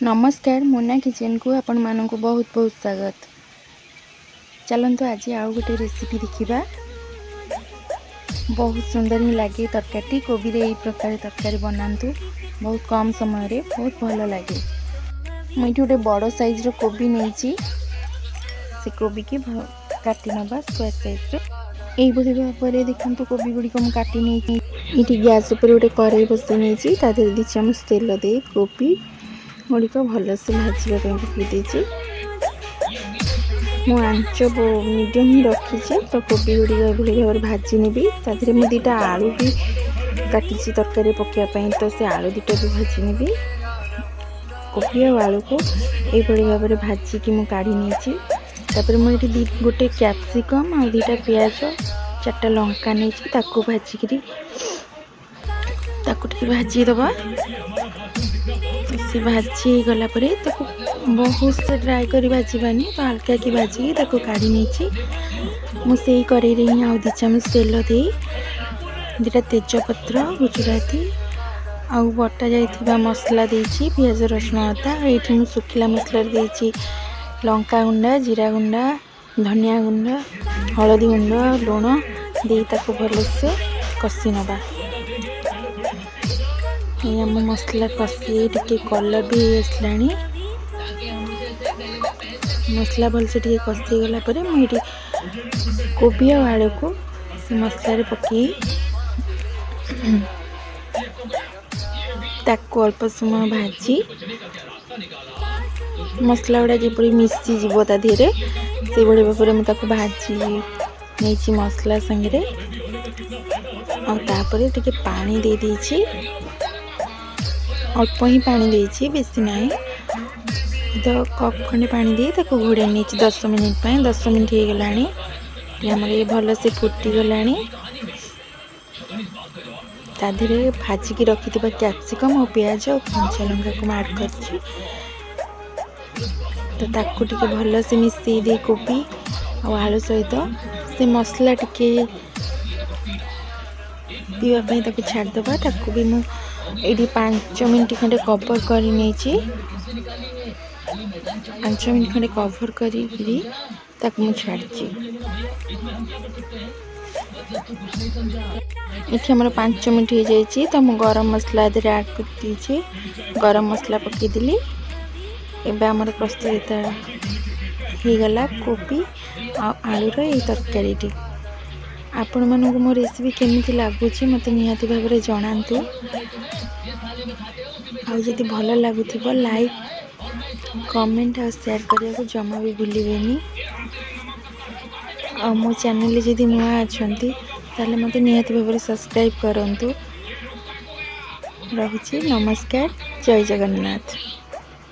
नमस्कार मोना किचन को आपण मानक बहुत बहुत स्वागत। चलतु आज आउ गोटे रेसिपी देखा। बहुत सुंदर ही लगे तरकारी कोबी रे प्रकार तरकारी बनातु बहुत कम समय रे बहुत भल लगे। मुझे गोटे बड़ साइज रो कोबी नहीं से कोबी की काटी नवा स्क्वायर साइज यही भाव में देखते कोबी गुड़िक मुझे काटी नहीं ये गैस उपर गोटे कड़ाई बसई नहीं तादेह 2 चामच तेल दे कोबी गुड़िक भलसे भाजवाई पकईदे। मु आंच मीडियम ही रखी तो कोबी गुड़िक भाव में भाजी नेबी। तादेह मुझे 2टा आलू भी काटी तरकारी पकाइवाई तो से आलू 2टा भी भाजी नेबी। कोबी और आलू को यही भाव में भाजिकी मुझे काढ़ी नहीं मुझे गोटे कैप्सिकम और 2टा प्याज 4टा लंका नहीं भाजिकी भाजीदबा। से भाजी गला परे ताको बहुत से ड्राई कर भाजबानी तो हल्का की भाजी ताको काढ़ी नहीं मुझे कड़े ही आउ 2 चामच तेल दे 2टा तेजपत्र गुजराती आउ बटा जाइथिबा मसला देछि पियाज रसुण अदा। एठी मु सुखिला मसला देछि लंका गुंडा जीरा गुंडा धनिया गुंडा हलदी गुंडा लुण दे ताको भलसे कषि नबा। आम मसला कषी टे कलर भी आसला मसला भलसे टे कषी गला परे मुझे कोबी और आलू को मसला पकई ताको अल्प समय भाजी मसला गुड़ा जपरी मिसी जीव तादेह से भाव में मुझे भाजी नहीं मसला संगे आपर टे पानी दे देछि अल्प ही पानी देछि बेसी ना तो कप खंडे पानी दे ताको घोड़े नहीं 10 मिनिट 10 मिनिट हो गलानी ये भल से फुटी गलानी। तादेह भाजिकी रखि कैप्सिकम और प्याज और कंचा लंका को ऐड कर तो ताको टिके भल से मिसई दे कोबी और आलू सहित से मसला टिके पीवाई ताको छाड़दबा। ताको भी मुझे 5 मिनिट खंडे कवर कर 5 मिनिट खंडे कवर करी मुझे छाड़ी ये आम 5 मिनिट हो जाए तो मुझे गरम मसला ऐड कर गरम मसला पकईदेली। एबे आमर प्रस्तुत हो गला कोबी आलूर ये तरकारी। आपण मानक मो रेसिपी केमिति लागुची मते निहाती भाव में जनातु आदि भल लगुथिबो लाइक कमेंट और शेयर करने को जमा भी भूलिबेनी। आ मो चैनल जदि नुआ अछंती ताले मते निहाती भाव में सब्सक्राइब करंतु। रहुची नमस्कार जय जगन्नाथ।